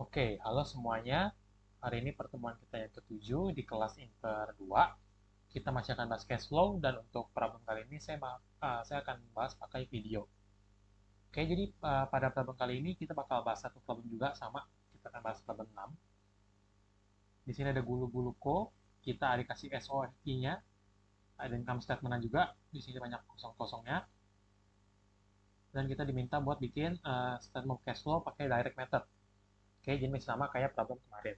Oke, halo semuanya. Hari ini pertemuan kita yang ketujuh di kelas Inter 2. Kita masih akan bahas cash flow dan untuk problem kali ini saya akan bahas pakai video. Oke, jadi pada problem kali ini kita bakal bahas satu problem juga sama. Kita akan bahas problem 6. Di sini ada gulu-gulu ko, kita dikasih SOFI-nya, ada income statement juga. Di sini banyak kosong-kosongnya. Dan kita diminta buat bikin statement cash flow pakai direct method. Oke, jadi sama kayak problem kemarin.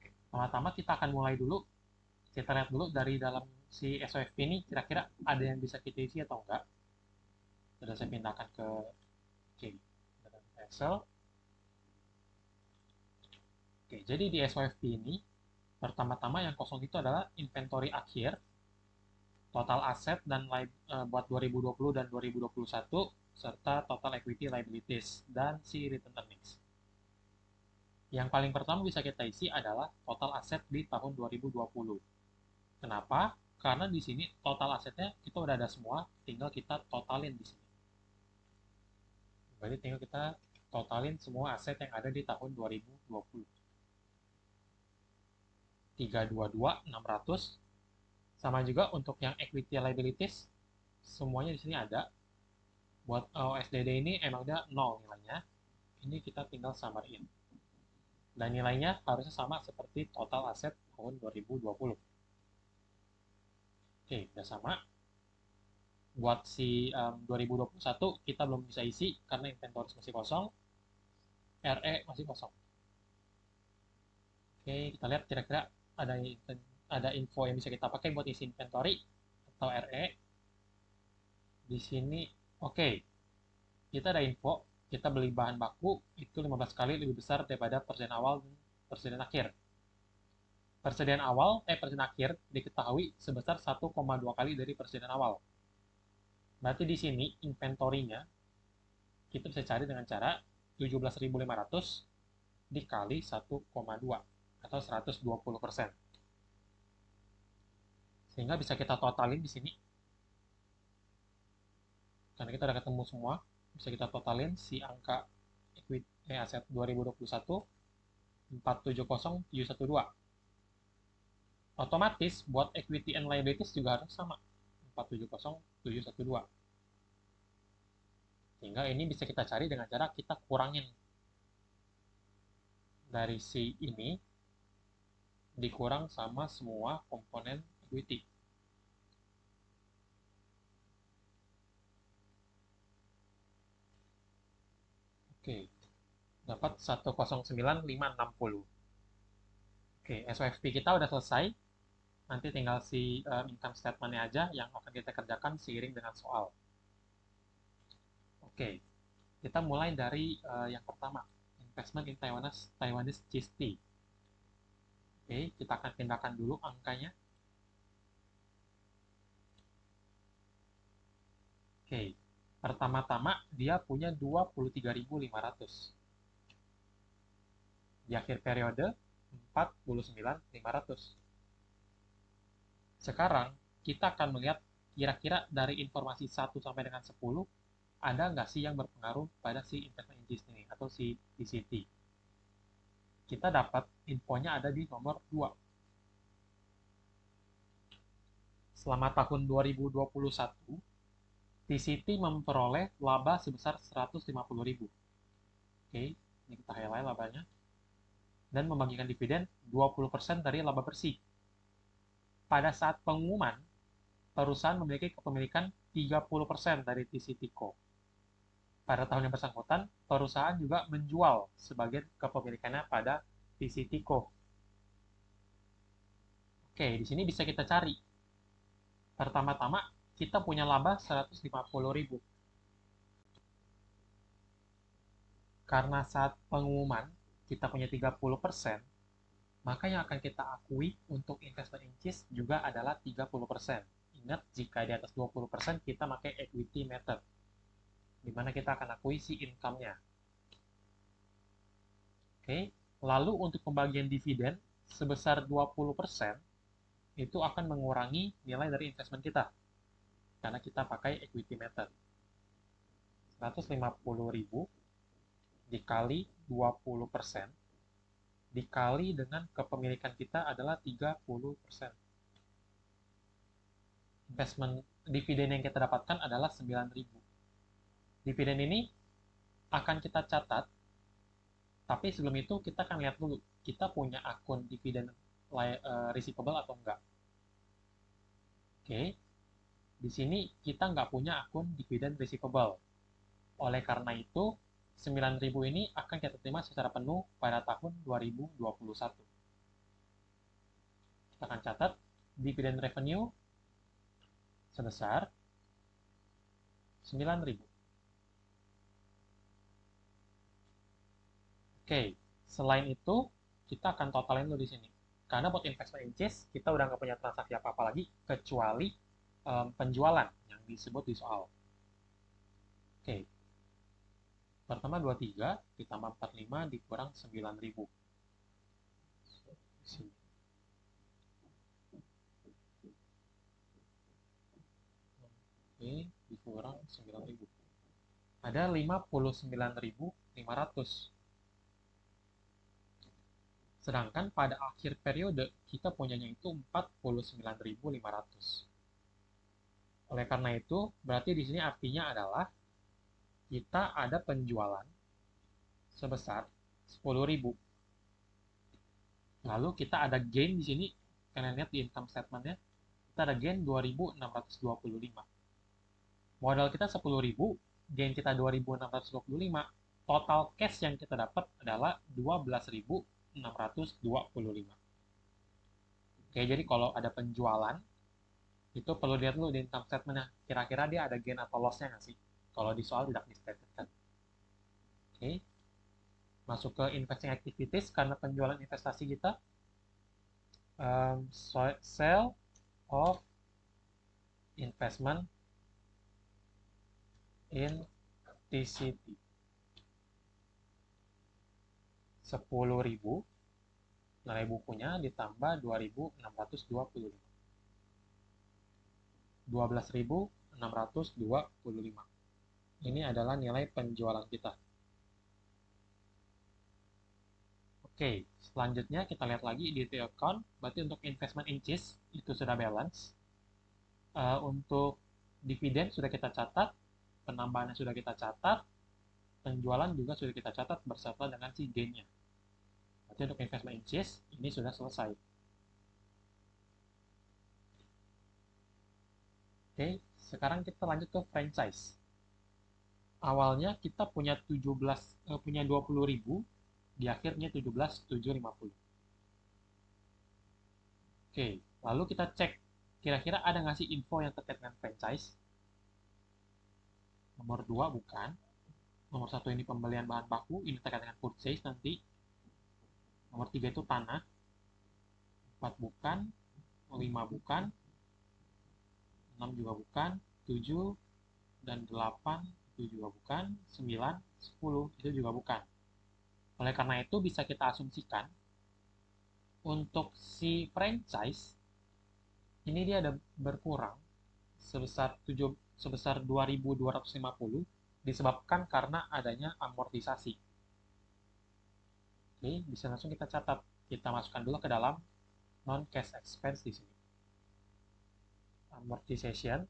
Pertama-tama kita akan mulai dulu. Kita lihat dulu dari dalam si SOFP ini kira-kira ada yang bisa kita isi atau enggak. Sudah saya pindahkan ke Excel. Oke, jadi di SOFP ini pertama-tama yang kosong itu adalah inventory akhir, total aset dan buat 2020 dan 2021 serta total equity liabilities dan si return earnings. Yang paling pertama bisa kita isi adalah total aset di tahun 2020. Kenapa? Karena di sini total asetnya kita udah ada semua, tinggal kita totalin di sini. Berarti tinggal kita totalin semua aset yang ada di tahun 2020. 322.600. Sama juga untuk yang equity liabilities, semuanya di sini ada. Buat OSDD ini emang dia 0 nilainya. Ini kita tinggal samarin. Dan nilainya harusnya sama seperti total aset tahun 2020. Oke, udah sama. Buat si 2021 kita belum bisa isi karena inventory masih kosong, RE masih kosong. Oke, kita lihat kira-kira ada info yang bisa kita pakai buat isi inventory atau RE. Di sini, oke, kita ada info, kita beli bahan baku itu 15 kali lebih besar daripada persediaan awal dan persediaan akhir. Persediaan akhir diketahui sebesar 1,2 kali dari persediaan awal. Berarti di sini inventorinya kita bisa cari dengan cara 17.500 dikali 1,2 atau 120%. Sehingga bisa kita totalin di sini. Karena kita udah ketemu semua, bisa kita totalin si angka aset 2021 470.712. Otomatis buat equity and liabilities juga harus sama 470.712. Sehingga ini bisa kita cari dengan cara kita kurangin dari si ini dikurang sama semua komponen equity. Oke, dapat 109.560. Oke, SOFP kita udah selesai. Nanti tinggal si income statement-nya aja yang akan kita kerjakan seiring dengan soal. Oke, kita mulai dari yang pertama, investment in Taiwanese cheese tea. Oke, kita akan pindahkan dulu angkanya. Oke, pertama-tama dia punya 23.500. Di akhir periode 49.500. Sekarang kita akan melihat kira-kira dari informasi 1 sampai dengan 10 ada nggak sih yang berpengaruh pada si investment in ini atau si DCT. Kita dapat infonya ada di nomor 2. Selama tahun 2021, TCT memperoleh laba sebesar 150.000. Oke, ini kita highlight labanya. Dan membagikan dividen 20% dari laba bersih. Pada saat pengumuman, perusahaan memiliki kepemilikan 30% dari TCT Co. Pada tahun yang bersangkutan, perusahaan juga menjual sebagian kepemilikannya pada TCT Co. Oke, di sini bisa kita cari. Pertama-tama, kita punya laba 150.000. Karena saat pengumuman kita punya 30%, maka yang akan kita akui untuk investment in cheese juga adalah 30%. Ingat, jika di atas 20% kita pakai equity method, di mana kita akan akui si income-nya. Oke, lalu untuk pembagian dividen sebesar 20% itu akan mengurangi nilai dari investment kita karena kita pakai equity method. 150.000 dikali 20% dikali dengan kepemilikan kita adalah 30%. Investment dividen yang kita dapatkan adalah 9.000. Dividen ini akan kita catat, tapi sebelum itu kita akan lihat dulu kita punya akun dividen receivable atau enggak. Oke, di sini kita nggak punya akun dividen receivable. Oleh karena itu, 9.000 ini akan kita terima secara penuh pada tahun 2021. Kita akan catat dividen revenue sebesar 9.000. Oke, selain itu, kita akan totalin dulu di sini. Karena buat investment in case, kita udah nggak punya transaksi apa-apa lagi, kecuali penjualan yang disebut di soal. Oke, pertama 23 ditambah 45 dikurang 9.000. Di sini. Oke, dikurang 9.000. Ada 59.500. Sedangkan pada akhir periode, kita punyanya itu 49.500. Oleh karena itu, berarti di sini artinya adalah kita ada penjualan sebesar 10.000. Lalu kita ada gain di sini, kalian lihat di income statement-nya, kita ada gain 2.625. Modal kita 10.000, gain kita 2.625, total cash yang kita dapat adalah 12.625. Oke, jadi kalau ada penjualan, itu perlu lihat dulu di income statement-nya. Kira-kira dia ada gain atau loss-nya nggak sih? Kalau di soal tidak di-stated kan. Oke, masuk ke investing activities karena penjualan investasi kita. Sale of investment in TCT 10.000 nilai bukunya ditambah 2.625. 12.625. Ini adalah nilai penjualan kita. Oke, selanjutnya kita lihat lagi di account. Berarti untuk investment in case itu sudah balance. Untuk dividen sudah kita catat, penambahannya sudah kita catat, penjualan juga sudah kita catat beserta dengan si gain-nya. Berarti untuk investment in case ini sudah selesai. Oke, sekarang kita lanjut ke franchise. Awalnya kita punya 20.000, di akhirnya 17.750. Oke, lalu kita cek kira-kira ada nggak sih info yang terkait dengan franchise. Nomor 2 bukan. Nomor 1 ini pembelian bahan baku, ini terkait dengan purchase nanti. Nomor 3 itu tanah. 4 bukan, 5 bukan, 6 juga bukan, 7 dan 8 itu juga bukan, 9, 10 itu juga bukan. Oleh karena itu bisa kita asumsikan untuk si franchise ini dia ada berkurang sebesar 2.250 disebabkan karena adanya amortisasi. Oke, bisa langsung kita catat. Kita masukkan dulu ke dalam non cash expense di sini. Amortization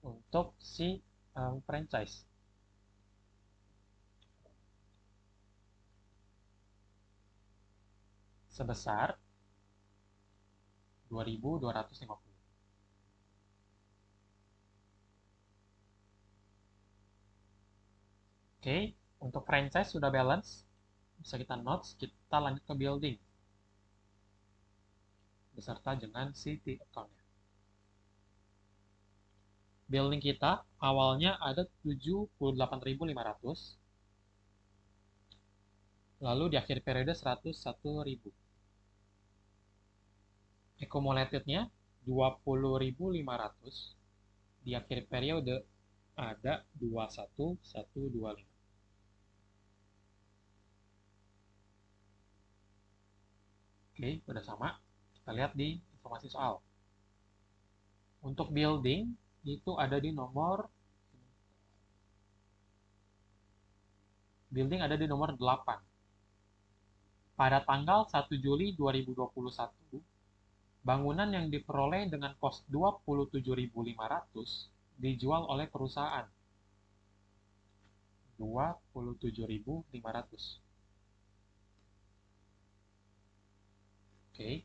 untuk si franchise. Sebesar 2.250. Oke, untuk franchise sudah balance. Bisa kita notes, kita lanjut ke building. Beserta dengan CT account-nya. Building kita awalnya ada 78.500. Lalu di akhir periode 101.000. Accumulated-nya 20.500. Di akhir periode ada 21.125. Oke, udah sama. Kita lihat di informasi soal. Untuk building, itu ada di nomor Building ada di nomor 8. Pada tanggal 1 Juli 2021, bangunan yang diperoleh dengan kos 27.500 dijual oleh perusahaan. 27.500. Oke.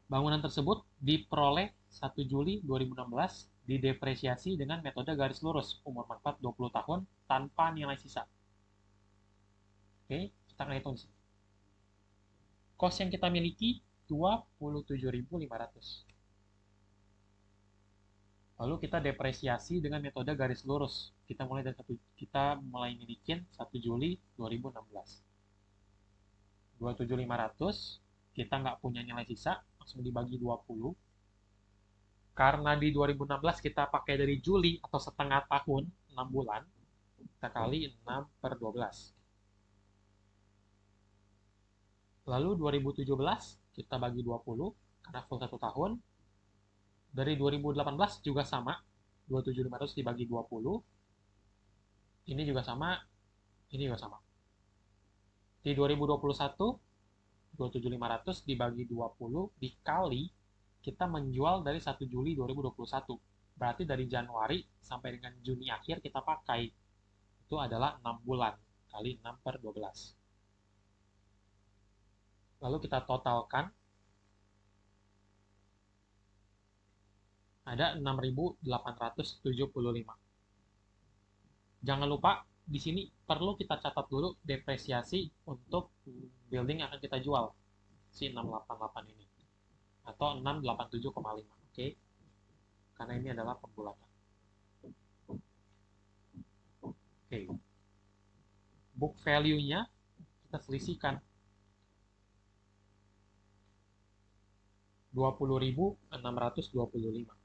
Bangunan tersebut diperoleh 1 Juli 2016 didepresiasi dengan metode garis lurus umur manfaat 20 tahun tanpa nilai sisa. Oke, kita akan hitung di sini. Kos yang kita miliki 27.500. Lalu kita depresiasi dengan metode garis lurus. Kita mulai milikin 1 Juli 2016. 27.500, kita nggak punya nilai sisa, langsung dibagi 20. Karena di 2016 kita pakai dari Juli atau setengah tahun, 6 bulan, kita kali 6/12. Lalu 2017 kita bagi 20 karena full 1 tahun. Dari 2018 juga sama, 27.500 dibagi 20. Ini juga sama, ini juga sama. Di 2021, 27.500 dibagi 20 dikali kita menjual dari 1 Juli 2021. Berarti dari Januari sampai dengan Juni akhir kita pakai. Itu adalah 6 bulan kali 6/12. Lalu kita totalkan. Ada 6.875. Jangan lupa, di sini perlu kita catat dulu depresiasi untuk building yang akan kita jual. Si 688 ini. Atau 687,5. Oke. Karena ini adalah pembulatan. Oke. Book value-nya kita selisihkan. 20.625.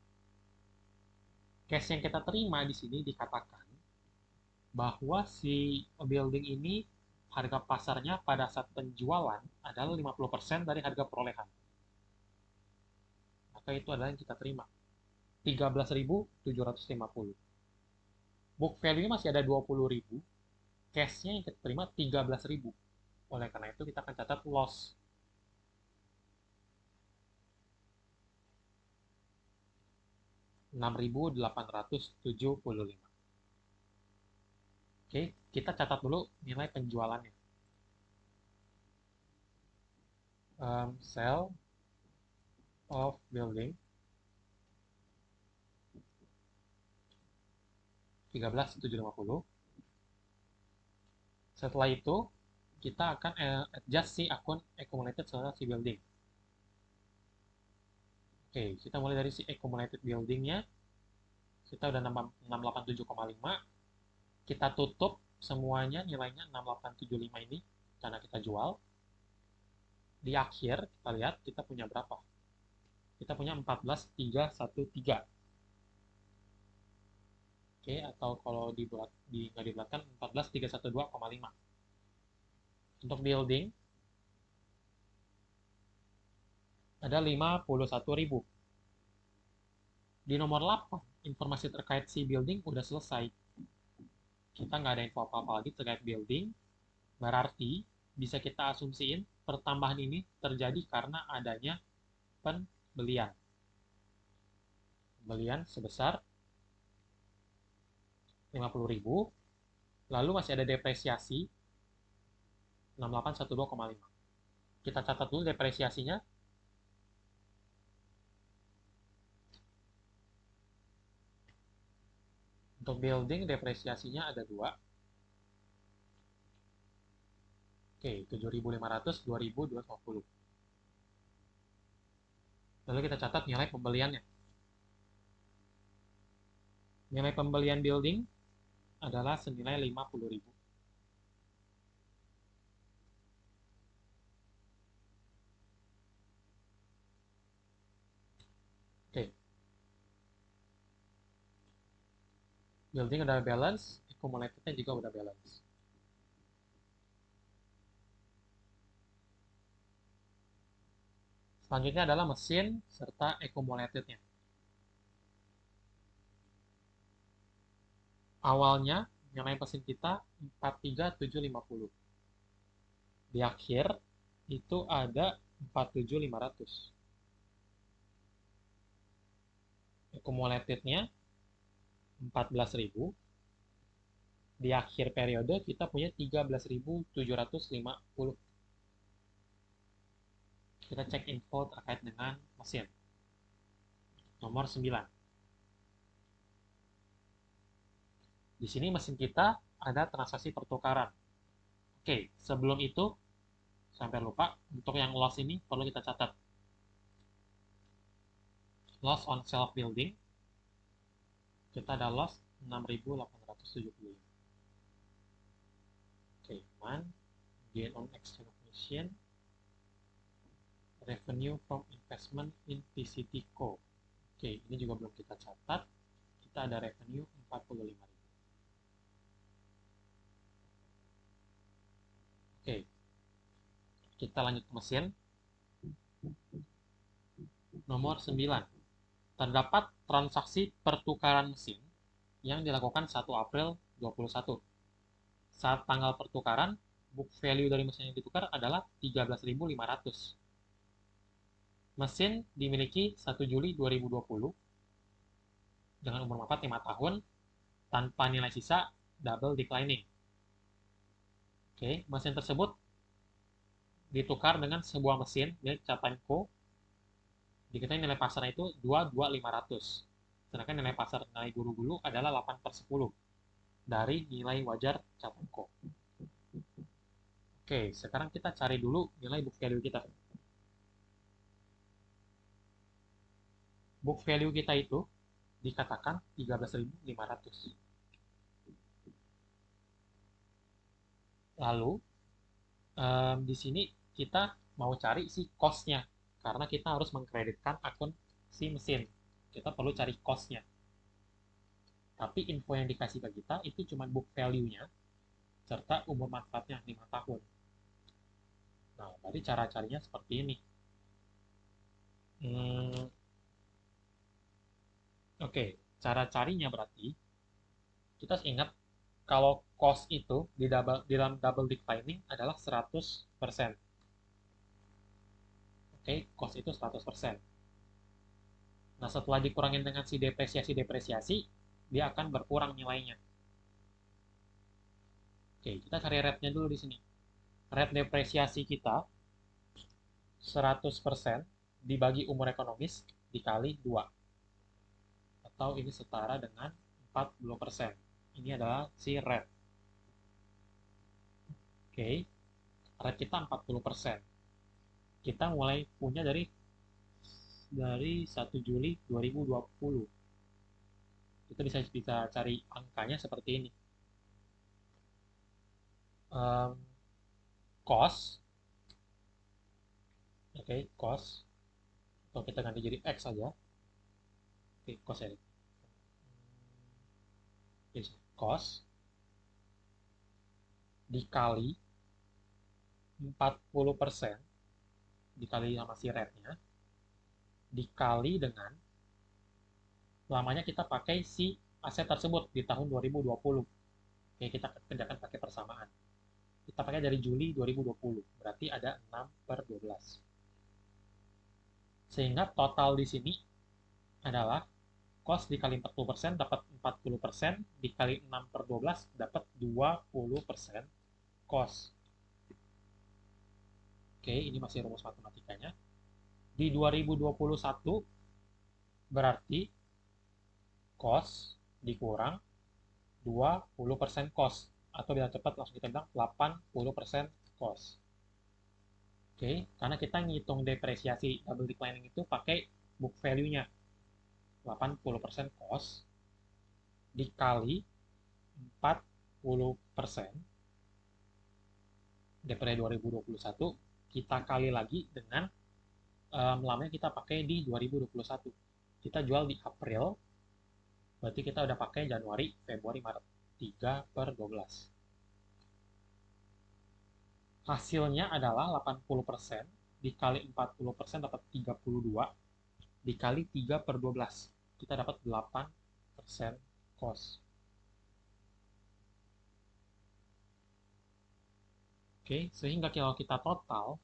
Cash yang kita terima di sini dikatakan bahwa si building ini harga pasarnya pada saat penjualan adalah 50% dari harga perolehan. Maka itu adalah yang kita terima. 13.750. Book value masih ada 20.000. Cash-nya yang kita terima 13.000. Oleh karena itu kita akan catat loss. $6.875. Oke, kita catat dulu nilai penjualannya. Sale of building 13.750. Setelah itu kita akan adjust si akun accumulated si building. Oke, kita mulai dari si accumulated buildingnya. Kita udah 687,5. Kita tutup semuanya nilainya 6875 ini karena kita jual. Di akhir kita lihat kita punya berapa? Kita punya 14.313. Oke, atau kalau nggak dibulatkan 14.312,5. Untuk building ada 51.000. Di nomor 8, informasi terkait si building udah selesai. Kita nggak ada info apa-apa lagi terkait building. Berarti bisa kita asumsiin pertambahan ini terjadi karena adanya pembelian. Pembelian sebesar 50.000. Lalu masih ada depresiasi 6812,5. Kita catat dulu depresiasinya. Untuk building depresiasinya ada 2. Oke, 7.500, 2.250. Lalu kita catat nilai pembeliannya. Nilai pembelian building adalah senilai 50.000. Oke. Building udah balance, accumulated-nya juga udah balance. Selanjutnya adalah mesin serta accumulated-nya. Awalnya nilai mesin kita 43750. Di akhir itu ada 47500. Accumulated-nya 14.000. Di akhir periode kita punya 13.750. Kita cek info terkait dengan mesin. Nomor 9. Di sini mesin kita ada transaksi pertukaran. Oke, sebelum itu, sampai lupa, untuk yang loss ini perlu kita catat. Loss on self building, kita ada loss 6.875. Oke, gain on exchange of machine, revenue from investment in PCT Co. Oke, ini juga belum kita catat. Kita ada revenue 45.000. Oke, kita lanjut ke mesin. Nomor 9. Terdapat transaksi pertukaran mesin yang dilakukan 1 April 21. Saat tanggal pertukaran, book value dari mesin yang ditukar adalah 13.500. Mesin dimiliki 1 Juli 2020 dengan umur manfaat 5 tahun tanpa nilai sisa double declining. Oke, mesin tersebut ditukar dengan sebuah mesin milik Catanco. Diketahui nilai pasarnya itu 22.500. Sedangkan nilai pasar nilai guru-guru adalah 8/10 dari nilai wajar Catanco. Oke, sekarang kita cari dulu nilai book value kita. Book value kita itu dikatakan 13.500. Lalu, di sini kita mau cari si cost-nya. Karena kita harus mengkreditkan akun si mesin. Kita perlu cari cost-nya. Tapi info yang dikasih ke kita itu cuma book value-nya, serta umur manfaatnya 5 tahun. Nah, berarti cara carinya seperti ini. Oke, cara carinya berarti kita ingat kalau cost itu di dalam double declining adalah 100%. Oke, cost itu 100%. Nah, setelah dikurangin dengan si depresiasi, dia akan berkurang nilainya. Oke, kita cari rate-nya dulu di sini. Rate depresiasi kita 100% dibagi umur ekonomis dikali 2. Atau ini setara dengan 40%. Ini adalah si rate. Oke, rate kita 40%. Kita mulai punya dari 1 Juli 2020. Kita bisa cari angkanya seperti ini. Cost. Oke, cost. Atau kita ganti jadi X saja. Oke, cost ya. Cost dikali 40% dikali sama si rate-nya dikali dengan lamanya kita pakai si aset tersebut di tahun 2020. Oke, kita kerjakan pakai persamaan. Kita pakai dari Juli 2020, berarti ada 6/12. Sehingga total di sini adalah cost dikali 40% dapat 40%, dikali 6/12 dapat 20% cost. Oke, ini masih rumus matematikanya. Di 2021 berarti cost dikurang 20% cost. Atau bila cepat langsung kita bilang 80% cost. Oke, karena kita ngitung depresiasi double declining itu pakai book value-nya. 80% cost dikali 40% DPR 2021, kita kali lagi dengan lamanya kita pakai di 2021. Kita jual di April, berarti kita udah pakai Januari, Februari, Maret. 3/12. Hasilnya adalah 80% dikali 40% dapat 32, dikali 3/12. Kita dapat 8% cost. Oke, sehingga kalau kita total,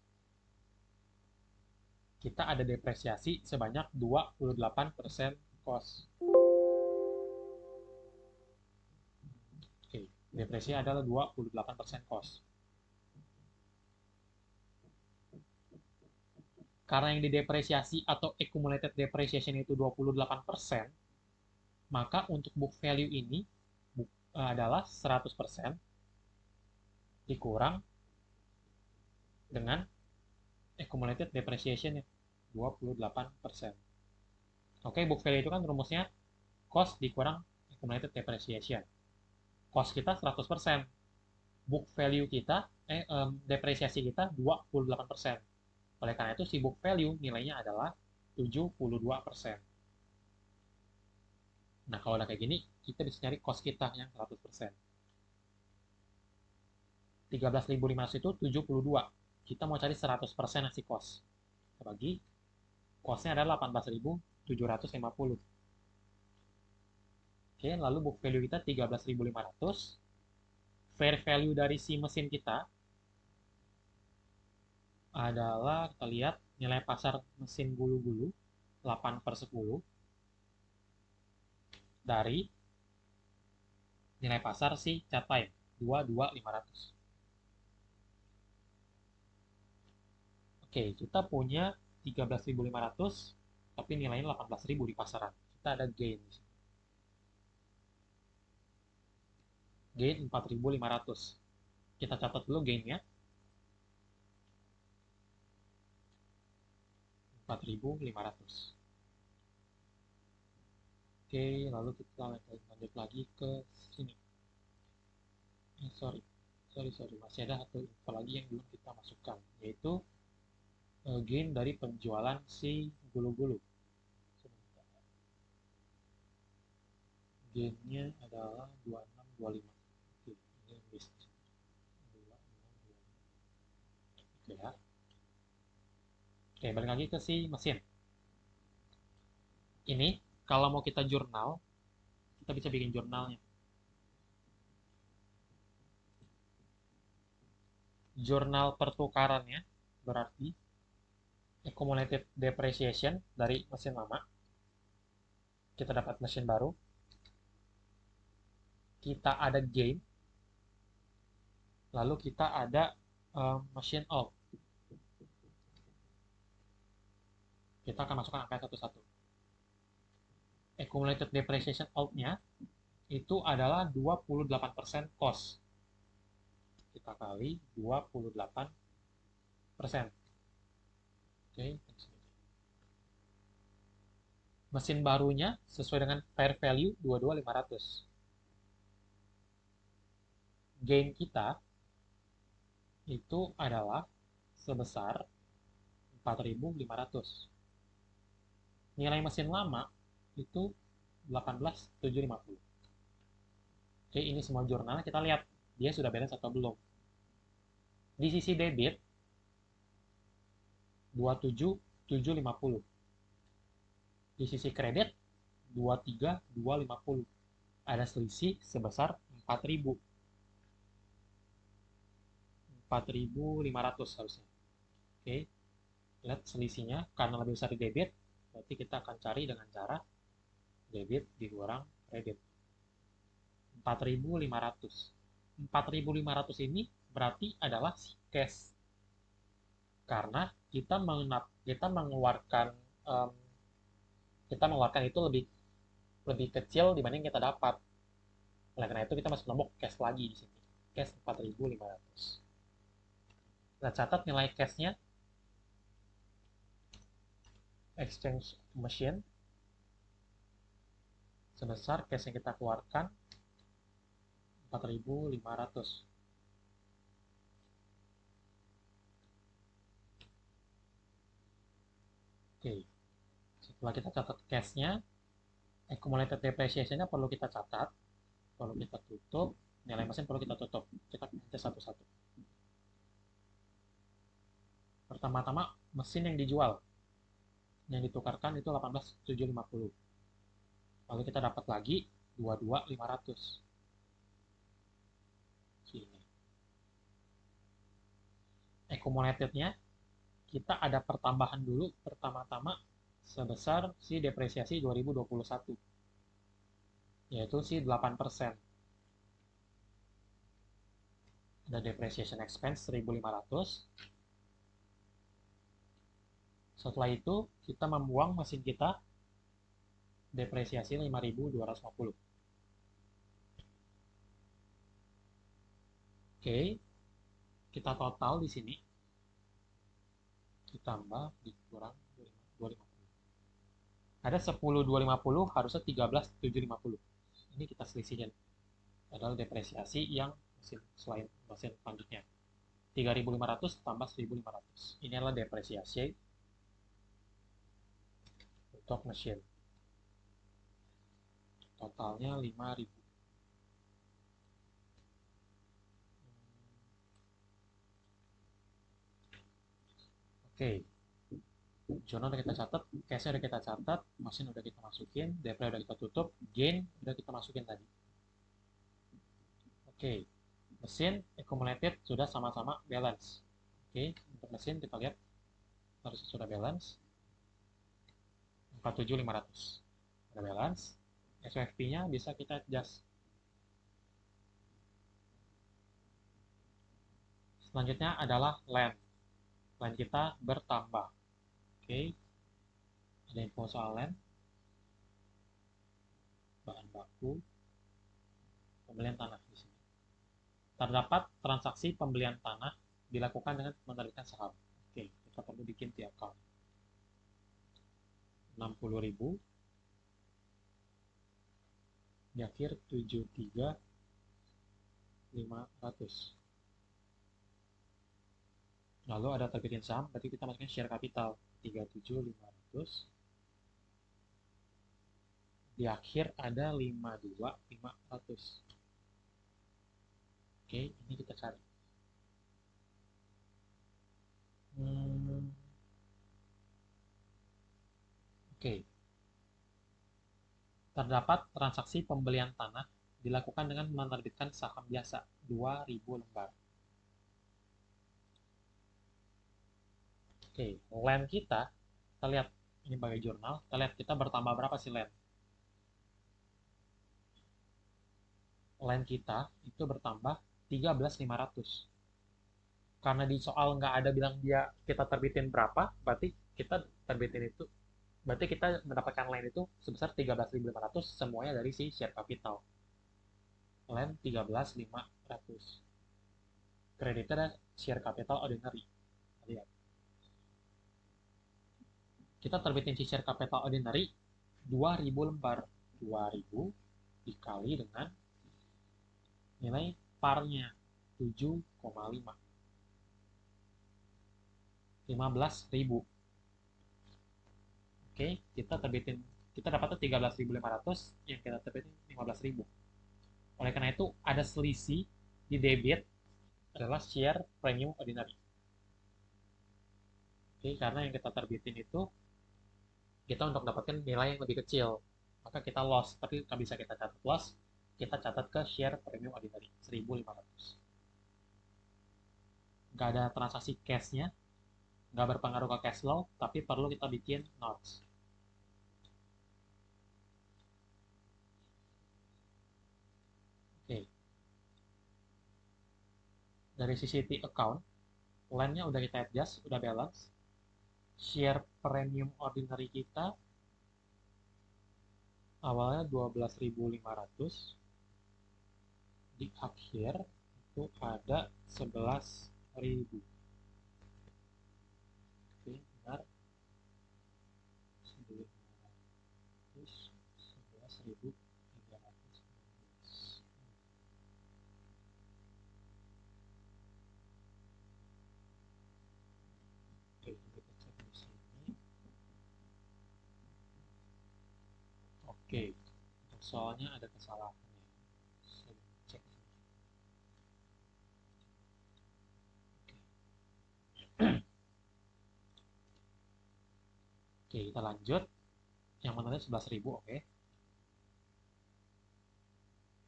kita ada depresiasi sebanyak 28% cost. Oke, depresiasi adalah 28% cost. Karena yang didepresiasi atau accumulated depreciation itu 28%, maka untuk book value ini adalah 100% dikurang dengan accumulated depreciation 28%. Oke, book value itu kan rumusnya cost dikurang accumulated depreciation. Cost kita 100%, book value kita, depresiasi kita 28%. Oleh karena itu, si book value nilainya adalah 72%. Nah, kalau udah kayak gini, kita bisa nyari cost kita yang 100%. 13.500 itu 72. Kita mau cari 100% nasi cost. Kita bagi, costnya adalah 18.750. Oke, lalu book value kita 13.500. Fair value dari si mesin kita adalah, kita lihat, nilai pasar mesin gulu-gulu 8/10 dari nilai pasar si cat time 22.500. Oke, kita punya 13.500 tapi nilainya 18.000 di pasaran. Kita ada gain. Gain 4.500. Kita catat dulu gainnya. 4.500. Oke, lalu kita lanjut lagi ke sini. Sorry, masih ada satu info lagi yang belum kita masukkan, yaitu gain dari penjualan si gulu-gulu. Gainnya adalah 2625. Oke, ini list 2625. Oke ya. Oke, balik lagi ke si mesin. Ini kalau mau kita jurnal, kita bisa bikin jurnalnya. Jurnal pertukarannya berarti accumulated depreciation dari mesin lama. Kita dapat mesin baru. Kita ada gain. Lalu kita ada machine old. Kita akan masukkan angka satu-satu. Accumulated depreciation old-nya itu adalah 28% cost. Kita kali 28%. Oke, mesin barunya sesuai dengan fair value 22.500. Gain kita itu adalah sebesar 4.500. Nilai mesin lama itu 18.750. Oke, ini semua jurnal kita lihat dia sudah balance atau belum. Di sisi debit 27.750. Di sisi kredit 23.250. Ada selisih sebesar 4.000. 4.500 harusnya. Oke, lihat selisihnya karena lebih besar di debit, berarti kita akan cari dengan cara debit dikurang kredit. 4.500. 4.500 ini berarti adalah cash. Karena kita mengeluarkan itu lebih kecil dibanding kita dapat. Oleh karena itu kita masuk nombok cash lagi di sini. Cash 4.500. Kita catat nilai cashnya. Exchange machine sebesar cash yang kita keluarkan 4.500. Oke, setelah kita catat cashnya, accumulated depreciation-nya perlu kita catat, perlu kita tutup, nilai mesin perlu kita tutup. Kita tes satu-satu. Pertama-tama mesin yang dijual, yang ditukarkan itu 18.750. Lalu kita dapat lagi 22.500. Sini. accumulated-nya kita ada pertambahan dulu pertama-tama sebesar si depresiasi 2021, yaitu si 8%. Ada depreciation expense 1.500. Setelah itu kita membuang mesin kita depresiasi 5.250. Oke, kita total di sini ditambah dikurang 250. Ada 10.250, harusnya 13.750. Ini kita selisihin. Adalah depresiasi yang mesin selain mesin selanjutnya. 3.500 tambah 1.500. Ini adalah depresiasi untuk mesin. Totalnya 5.000. Oke. Zona udah kita catat, cash udah kita catat, mesin udah kita masukin, depre udah kita tutup, gain udah kita masukin tadi. Oke. Mesin accumulated sudah sama-sama balance. Oke, untuk mesin kita lihat harus sudah balance. 47.500. Ada balance. SOFP-nya bisa kita adjust. Selanjutnya adalah land. Land kita bertambah. Oke. Ada info soal land. Bahan baku. Pembelian tanah di sini. Terdapat transaksi pembelian tanah dilakukan dengan menerbitkan saham. Oke, kita perlu bikin di account. 60.000 di akhir 73.500. Lalu ada terbitin saham, berarti kita masukkan share capital 37.500. Di akhir ada 52.500. Oke, ini kita cari. Oke. Terdapat transaksi pembelian tanah dilakukan dengan menerbitkan saham biasa 2.000 lembar. Oke, land kita lihat ini bagai jurnal, kita lihat kita bertambah berapa sih land? Land kita itu bertambah 13.500. Karena di soal nggak ada bilang dia kita terbitin berapa, berarti kita terbitin itu, berarti kita mendapatkan land itu sebesar 13.500 semuanya dari si share capital. Land 13.500. Kreditnya ada share capital ordinary. Lihat. Kita terbitin si share capital ordinary 2.000 lembar. 2.000 dikali dengan nilai parnya 7,5. 15.000. Oke, kita terbitin, kita dapatnya 13.500, yang kita terbitin 15.000. Oleh karena itu, ada selisih di debit adalah share premium ordinary. Oke, karena yang kita terbitin itu kita untuk dapatkan nilai yang lebih kecil, maka kita loss, tapi nggak bisa kita catat loss, kita catat ke share premium ordinary 1.500. Nggak ada transaksi cash-nya, nggak berpengaruh ke cash flow, tapi perlu kita bikin notes. Oke. Dari sisi T account, land-nya udah kita adjust, udah balance. Share premium ordinary kita awalnya 12.500, di akhir itu ada 11.000. Oke, benar. 11.300. Oke, kita cek di sini. Oke, untuk soalnya ada kesalahan ya. Saya cek. Oke, kita lanjut. Yang mana 11.000, oke.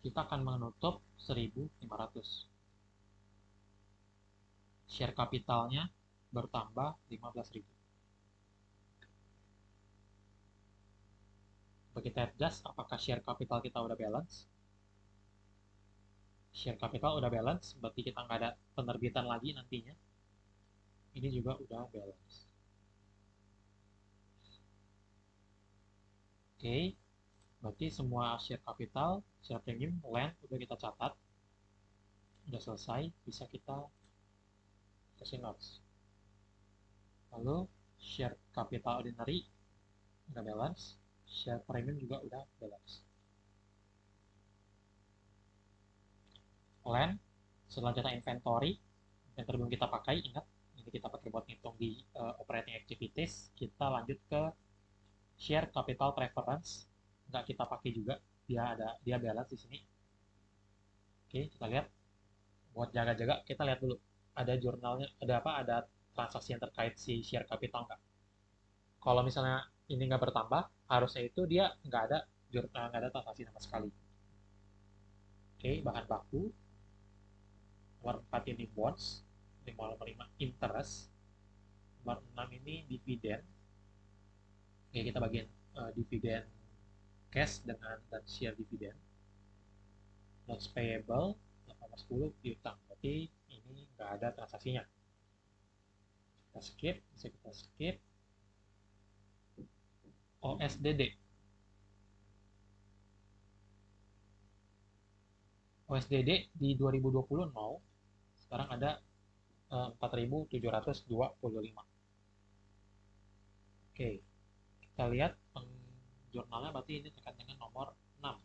Kita akan menutup 1.500. share kapitalnya bertambah 15.000. Coba kita adjust apakah share kapital kita udah balance. Share kapital udah balance, berarti kita nggak ada penerbitan lagi nantinya. Ini juga udah balance. Oke, berarti semua share capital, share premium, land udah kita catat. Udah selesai, bisa kita kasih notes. Lalu share capital ordinary udah balance, share premium juga udah balance. Land, setelah data inventory belum kita pakai, ingat ini kita pakai buat ngitung di operating activities. Kita lanjut ke share capital preference, nggak kita pakai juga, dia balance di sini. Oke, kita lihat. Buat jaga-jaga, kita lihat dulu ada jurnalnya, ada transaksi yang terkait si share capital nggak. Kalau misalnya ini nggak bertambah, harusnya itu dia nggak ada transaksi sama sekali. Oke, bahan baku. Nomor 4 ini bonds, nomor 5 interest, nomor 6 ini dividen. Oke, kita bagian dividen cash dan share dividen. Notes payable, nomor 10 piutang, berarti ini nggak ada transaksinya. Kita skip, bisa kita skip. OSDD. OSDD di 2020 nol, sekarang ada 4.725. Oke, kita lihat jurnalnya, berarti ini terkait dengan nomor 6.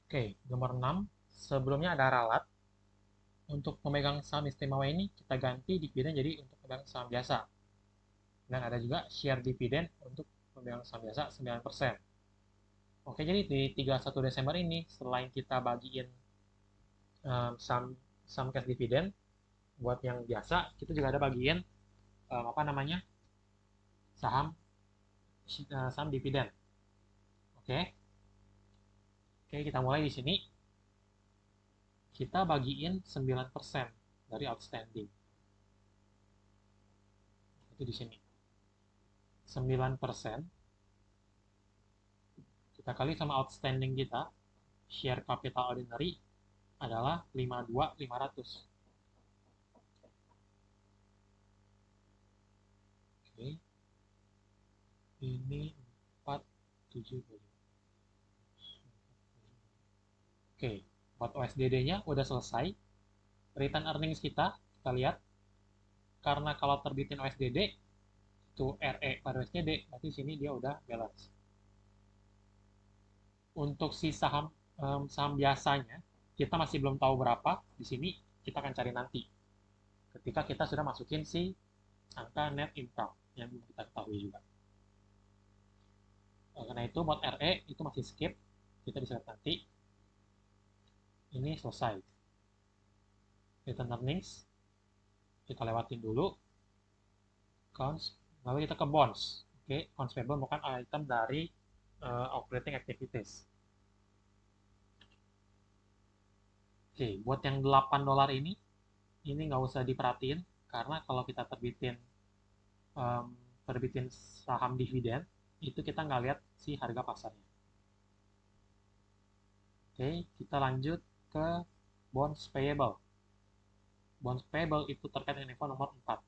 Oke, nomor 6, sebelumnya ada ralat. Untuk pemegang saham istimewa ini, kita ganti dividen jadi untuk pemegang saham biasa. Dan ada juga share dividen untuk pemegang saham biasa 9%. Oke, jadi di 31 Desember ini, selain kita bagiin saham cash dividen, buat yang biasa, kita juga ada bagian saham dividen. Oke, kita mulai di sini. Kita bagiin 9% dari outstanding. Itu di sini. 9% kita kali sama outstanding kita, share capital ordinary adalah 52.500. Oke. Ini 475. Oke, buat OSDD-nya udah selesai. Return earnings kita lihat. Karena kalau terbitin OSDD, itu RE pada OSDD, berarti sini dia udah balance. Untuk si saham biasanya, kita masih belum tahu berapa. Di sini kita akan cari nanti. Ketika kita sudah masukin si angka net income yang belum kita ketahui juga. Karena itu buat RE itu masih skip. Kita bisa lihat nanti. Ini selesai. Return earnings kita lewatin dulu. Accounts, lalu kita ke bonds. Oke, accounts payable bukan item dari operating activities. Oke, buat yang $8 ini nggak usah diperhatiin, karena kalau kita terbitin saham dividen, itu kita nggak lihat si harga pasarnya. Oke, kita lanjut ke bonds payable. Bonds payable itu terkait dengan info nomor 4.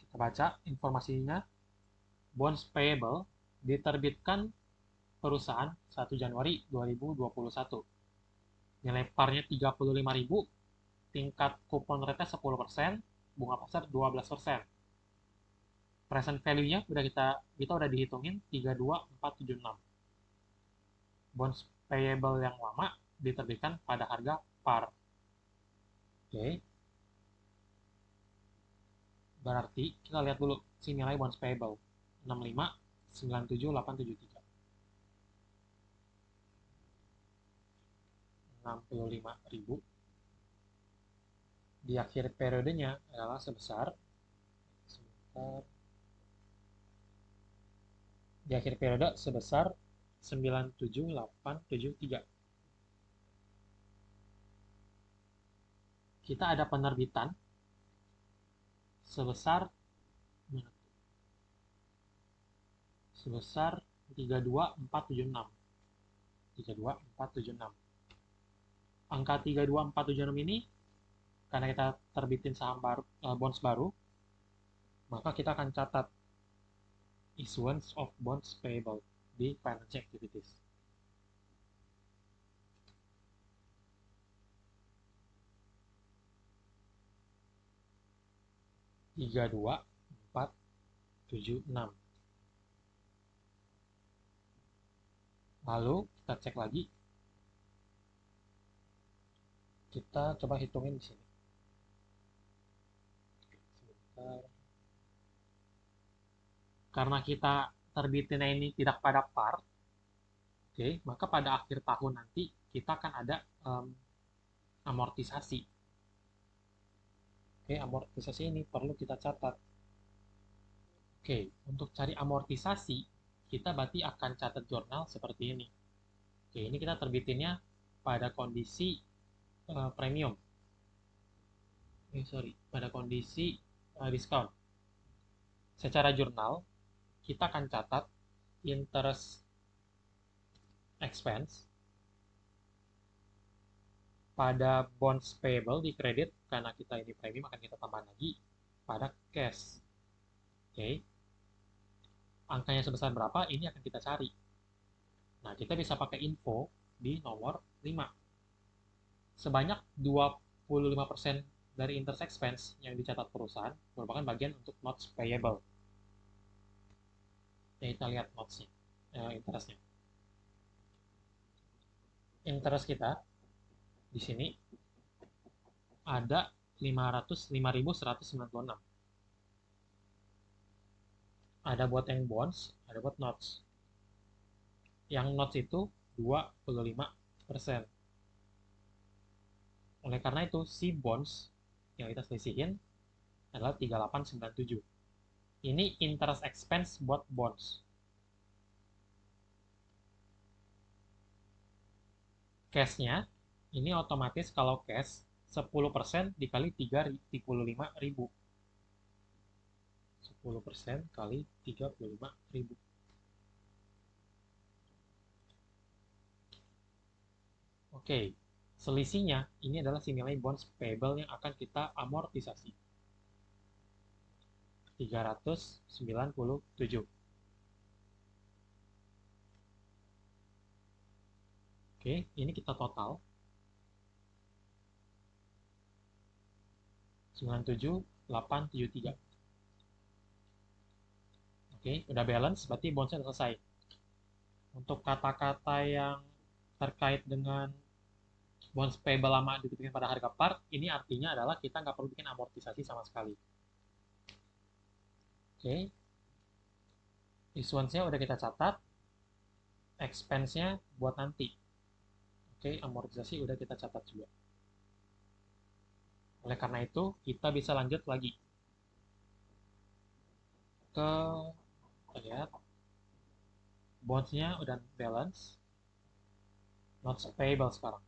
Kita baca informasinya. Bonds payable diterbitkan perusahaan 1 Januari 2021. Nilai parnya 35.000, tingkat kupon rate 10%, bunga pasar 12%. Present value-nya kita udah dihitungin 32476. Bonds payable yang lama diterbitkan pada harga par. Oke. Berarti kita lihat dulu si nilai bonds payable 65978773. 65.000 di akhir periodenya adalah sebesar di akhir periode sebesar 97873. kita ada penerbitan sebesar sebesar 32476. 32476. Angka 32476 ini karena kita terbitin saham baru, bonds baru, maka kita akan catat issuance of bonds payable di financing activities. Tiga dua empat tujuh enam. Lalu kita cek lagi. Kita coba hitungin di sini. Sebentar. Karena kita terbitinnya ini tidak pada par, oke, maka pada akhir tahun nanti kita akan ada amortisasi. Oke, amortisasi ini perlu kita catat. Oke, untuk cari amortisasi, kita berarti akan catat jurnal seperti ini. Oke, ini kita terbitinnya pada kondisi premium. Pada kondisi diskon. Secara jurnal, kita akan catat interest expense pada bonds payable di kredit, karena kita ini premium akan kita tambah lagi pada cash. Oke. Angkanya sebesar berapa, ini akan kita cari. Nah, kita bisa pakai info di nomor 5. Sebanyak 25% dari interest expense yang dicatat perusahaan merupakan bagian untuk notes payable. Ya, kita lihat notesnya, interestnya. Interest kita di sini ada 505.196. Ada buat yang bonds, ada buat notes. Yang notes itu 25%. Oleh karena itu, si bonds yang kita selisihin adalah 3897. Ini interest expense buat bonds. Cash-nya, ini otomatis kalau cash 10% dikali 35.000. 10% kali 35.000. Oke, selisihnya ini adalah si nilai bonds payable yang akan kita amortisasi. 397. Oke, ini kita total. 97873. Oke, udah balance, berarti bondsnya udah selesai. Untuk kata-kata yang terkait dengan bonds payable lama diterbitkan pada harga par, ini artinya adalah kita nggak perlu bikin amortisasi sama sekali. Oke, issuance-nya udah kita catat, expense-nya buat nanti. Oke, amortisasi udah kita catat juga. Oleh karena itu, kita bisa lanjut lagi ke, lihat, bonds-nya udah balance, notes payable sekarang.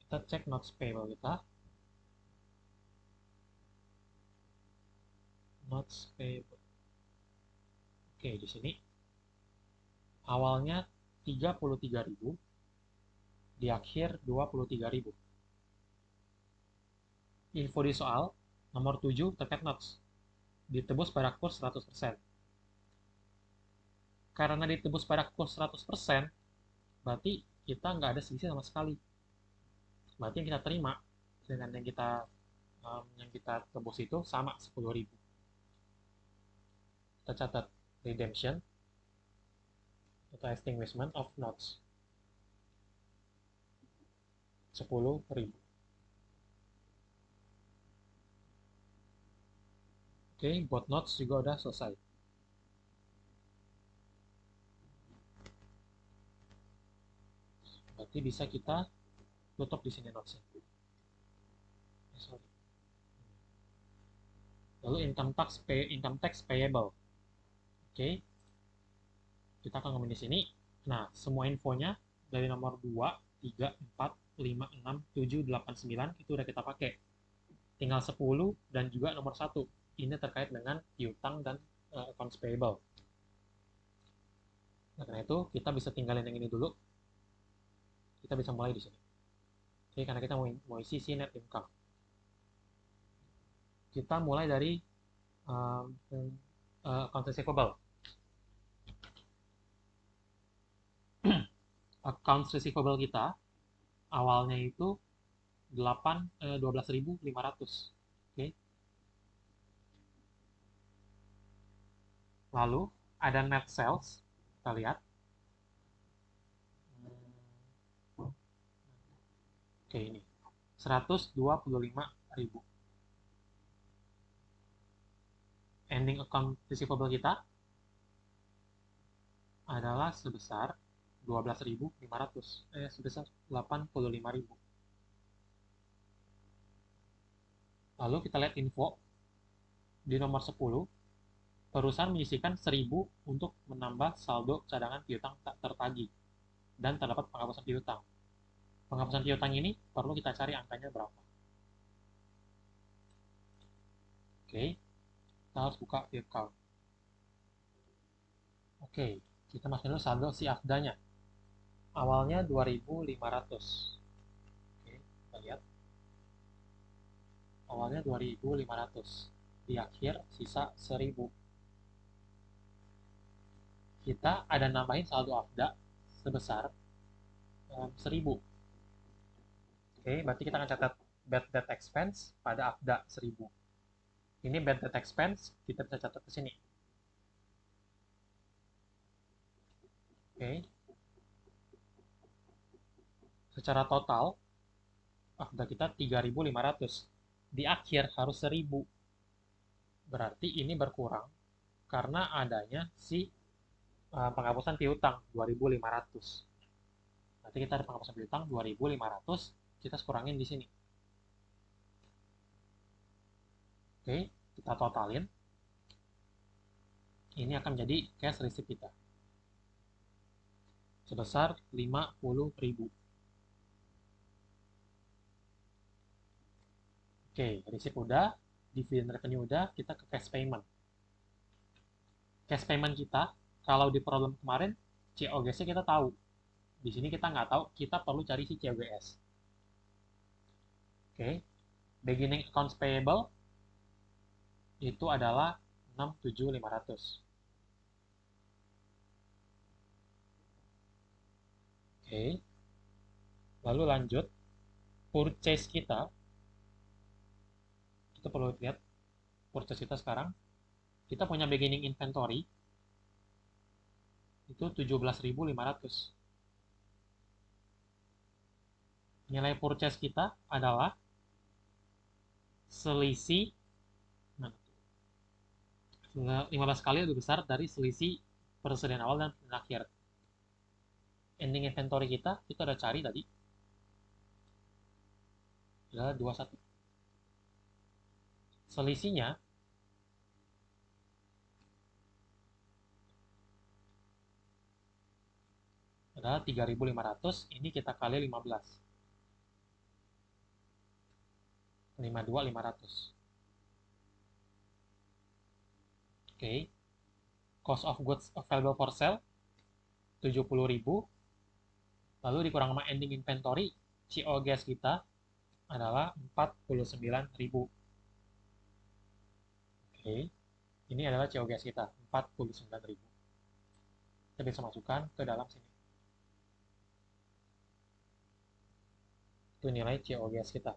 Kita cek notes payable kita. Notes payable. Oke, di sini awalnya 33.000, di akhir 23.000. Info di soal nomor 7 terkait notes. Ditebus pada kurs 100%. Karena ditebus pada kurs 100%, berarti kita nggak ada selisih sama sekali. Berarti yang kita terima dengan yang kita tebus itu sama 10.000. Kita catat redemption atau extinguishment of notes 10.000. Oke, buat notes juga udah selesai. Berarti bisa kita tutup di sini notesnya. Lalu income tax payable. Oke. Kita akan ngomongin di sini. Nah, semua infonya dari nomor 2, 3, 4, 56.789 itu udah kita pakai. Tinggal 10 dan juga nomor 1. Ini terkait dengan piutang dan accounts payable. Nah, karena itu kita bisa tinggalin yang ini dulu. Kita bisa mulai di sini. Oke, karena kita mau isi si net income. Kita mulai dari accounts receivable. Accounts receivable kita awalnya itu 12.500. Oke. Lalu ada net sales. Kita lihat. Oke, ini 125.000. Ending account receivable kita adalah sebesar 12.500, sebesar 85.000. Lalu kita lihat info di nomor 10, perusahaan menyisihkan 1.000 untuk menambah saldo cadangan piutang tak tertagih dan terdapat penghapusan piutang. Penghapusan piutang ini perlu kita cari angkanya berapa. Oke, kita harus buka view account. Oke, kita masukin dulu saldo si AFDA-nya. Awalnya 2.500. Oke, kita lihat. Awalnya 2.500. Di akhir sisa 1.000. Kita ada nambahin saldo AFDA sebesar 1.000. Oke, berarti kita akan catat bad debt expense pada AFDA 1.000. Ini bad debt expense, kita bisa catat ke sini. Oke. Secara total, AFDA kita 3.500. Di akhir harus 1.000. Berarti ini berkurang karena adanya si penghapusan piutang 2.500. Nanti kita ada penghapusan piutang 2.500, kita kurangin di sini. Oke, kita totalin. Ini akan menjadi cash receipt kita. Sebesar 50.000. Oke, receipt udah, dividend revenue udah, kita ke cash payment. Cash payment kita, kalau di problem kemarin, COGS-nya kita tahu. Di sini kita nggak tahu, kita perlu cari si COGS. Oke, beginning accounts payable itu adalah 67.500. Oke, lalu lanjut, purchase kita perlu lihat purchase kita sekarang. Kita punya beginning inventory itu 17.500. Nilai purchase kita adalah selisih 15 kali lebih besar dari selisih persediaan awal dan akhir. Ending inventory kita udah cari tadi adalah 21. Selisihnya adalah 3.500, ini kita kali 15. 52.500. Oke. Cost of goods available for sale 70.000. Lalu dikurang sama ending inventory, COGS kita adalah 49.000. Oke. Ini adalah COGS kita, 49.000. Kita bisa masukkan ke dalam sini. Itu nilai COGS kita.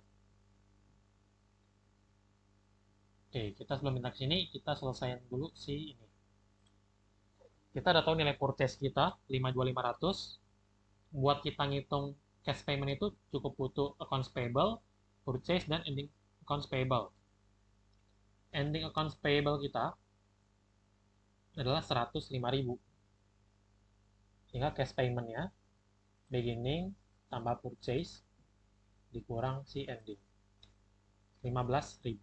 Oke, kita sebelum minta ke sini, kita selesaikan dulu si ini. Kita udah tahu nilai purchase kita, 52.500. Buat kita ngitung cash payment itu cukup butuh accounts payable, purchase, dan ending accounts payable. Ending accounts payable kita adalah 105.000. Sehingga cash payment-nya, beginning tambah purchase, dikurang si ending. 15.000.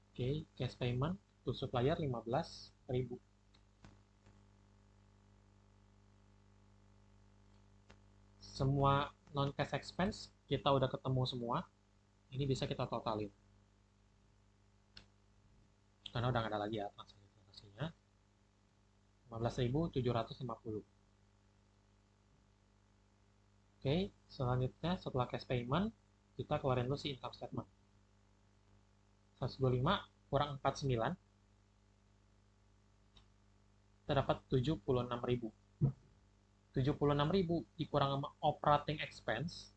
Oke, cash payment to supplier 15.000. Semua non-cash expense kita udah ketemu semua. Ini bisa kita totalin. Karena udah nggak ada lagi ya transaksinya. 15.750. Oke, selanjutnya setelah cash payment, kita keluarin dulu si income statement. 125 kurang 49, kita dapat 76.000. 76.000 dikurang sama operating expense,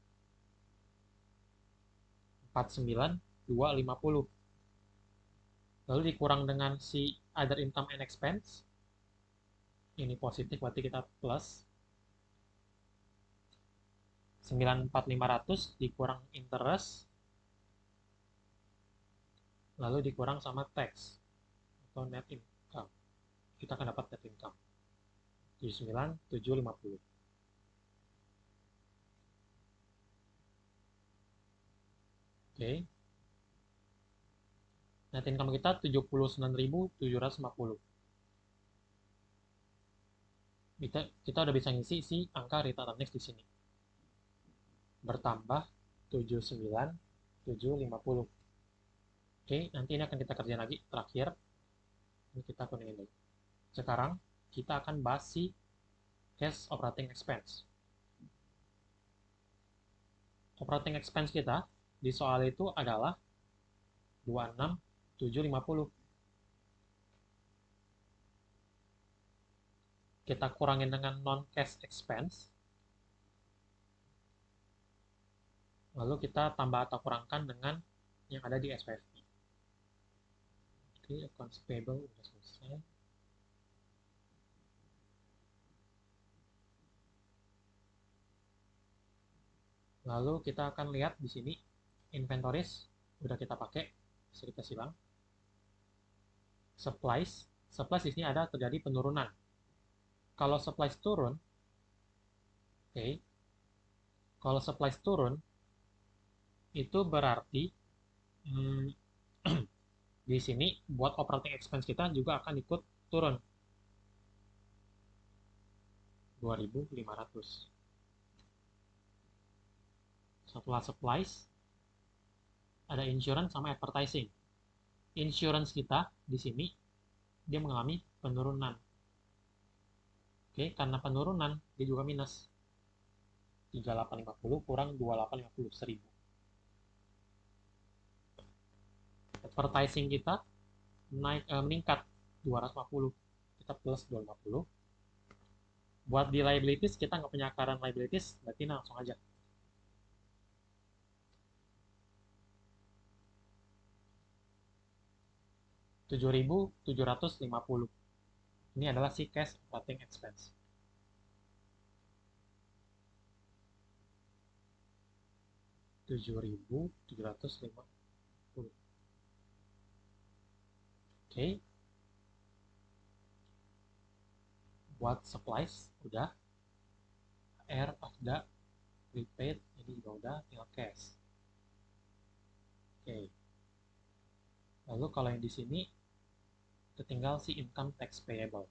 49.250. Lalu dikurang dengan si other income and expense, ini positif berarti kita plus. 94.500 dikurang interest, lalu dikurang sama tax atau net income. Kita akan dapat net income 79.750. Oke. Net income kita 79.750. Kita udah bisa ngisi si angka return earnings di sini. Bertambah 79.750. Oke, nanti ini akan kita kerjain lagi terakhir. Ini kita kuningin dulu. Sekarang kita akan bahas si cash operating expense. Operating expense kita di soal itu adalah 26.750. Kita kurangin dengan non-cash expense. Lalu kita tambah atau kurangkan dengan yang ada di SPFP. Oke, accounts payable udah selesai. Lalu kita akan lihat di sini inventories udah kita pakai, bisa kita silang. Supplies di sini ada terjadi penurunan. Kalau supplies turun, oke, kalau supplies turun itu berarti di sini buat operating expense kita juga akan ikut turun 2.500. Setelah supplies ada insurance sama advertising. Insurance kita di sini dia mengalami penurunan. Oke, karena penurunan dia juga minus 3850 kurang 2850, 1000. Advertising kita meningkat 250, kita plus 250. Buat di liabilities kita nggak punya current liabilities, berarti langsung aja. $7.750. Ini adalah si cash operating expense. $7.750. Oke. Buat supplies udah, air udah, prepaid ini juga udah, tinggal cash. Oke. Lalu kalau yang di sini tinggal si income tax payable.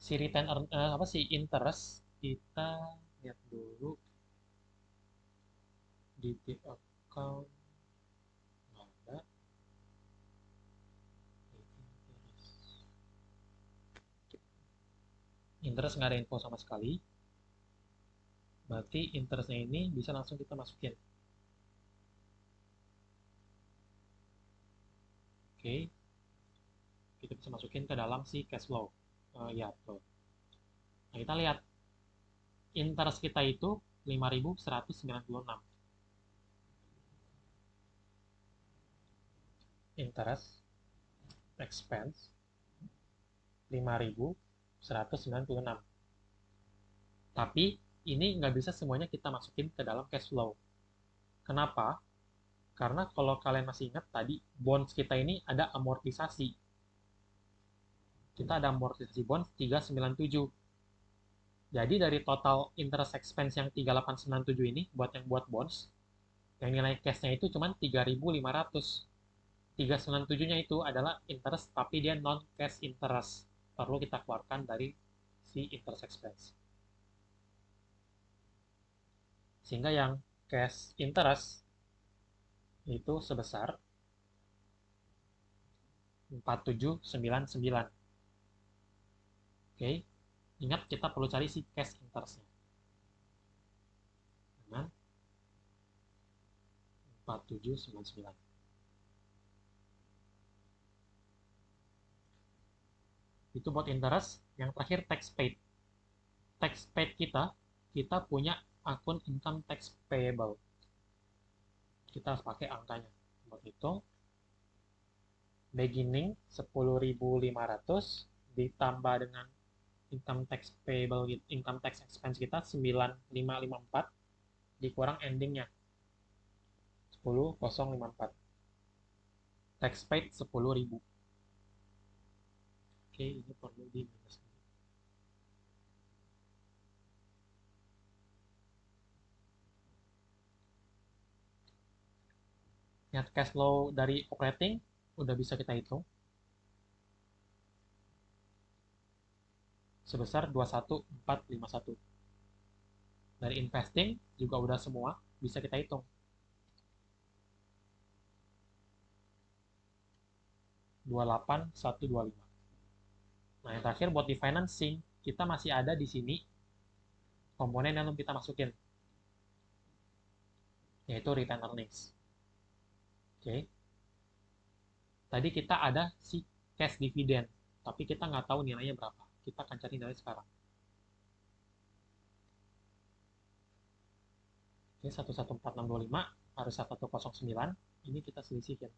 Si return si interest kita lihat dulu di tip account ada. Interest nggak ada info sama sekali. Berarti interestnya ini bisa langsung kita masukin. Oke. Kita bisa masukin ke dalam si cash flow. Ya, tuh. Nah, kita lihat interest kita itu 5.196. Interest expense 5.196. Tapi ini nggak bisa semuanya kita masukin ke dalam cash flow. Kenapa? Karena kalau kalian masih ingat tadi, bonds kita ini ada amortisasi. Kita ada amortisasi bonds 397. Jadi dari total interest expense yang 3897 ini, buat bonds, yang nilai cash-nya itu cuma 3.500. 397-nya itu adalah interest, tapi dia non-cash interest. Perlu kita keluarkan dari si interest expense. Sehingga yang cash interest itu sebesar 4799. Oke, ingat kita perlu cari si cash interest-nya. Dengan 4799. Itu buat interest. Yang terakhir tax paid. Tax paid kita punya akun income tax payable. Kita harus pakai angkanya. Buat itu, beginning 10.500 ditambah dengan income tax payable, income tax expense kita 9554 dikurang endingnya 10.054. Tax paid 10.000. Oke, ini perlu di minus. Net cash flow dari operating udah bisa kita hitung sebesar 21451. Dari investing juga udah semua bisa kita hitung. 28125. Nah, yang terakhir buat di financing, kita masih ada di sini komponen yang belum kita masukin, yaitu return earnings. Oke. Tadi kita ada si cash dividend, tapi kita nggak tahu nilainya berapa. Kita akan cari nilai sekarang. Oke, 114625 harus 1109. Ini kita selisihin.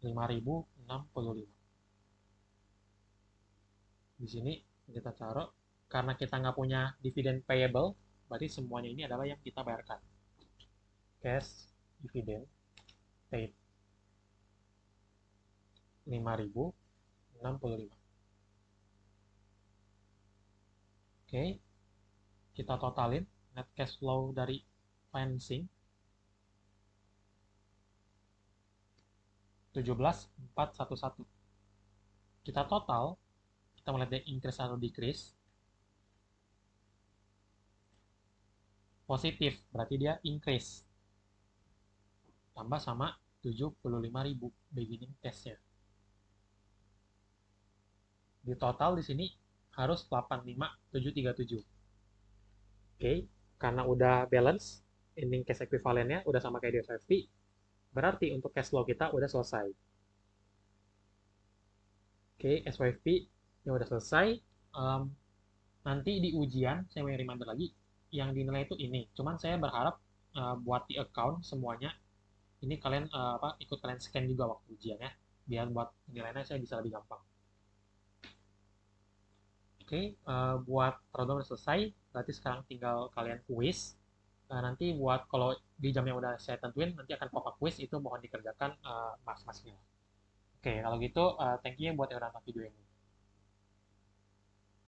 5065. Di sini kita taruh, karena kita nggak punya dividend payable, berarti semuanya ini adalah yang kita bayarkan. Cash dividend paid 5065. Oke, kita totalin net cash flow dari financing 17.411. Kita total, kita melihat dia increase atau decrease. Positif, berarti dia increase. Tambah sama 75.000 beginning cash-nya. Di total di sini harus 85737. Oke, karena udah balance, ending cash equivalent-nya udah sama kayak di SFP, berarti untuk cash flow kita udah selesai. Oke, SYFP yang udah selesai. Nanti di ujian, saya mau reminder lagi, yang dinilai itu ini. Cuman saya berharap buat di account semuanya, ini kalian ikut kalian scan juga waktu ujian ya, biar buat penilaiannya saya bisa lebih gampang. Oke, buat program udah selesai, berarti sekarang tinggal kalian quiz. Nanti buat kalau di jam yang udah saya tentuin, nanti akan pop-up quiz, itu mohon dikerjakan mas-masnya. Oke, kalau gitu, thank you buat yang udah nonton video ini.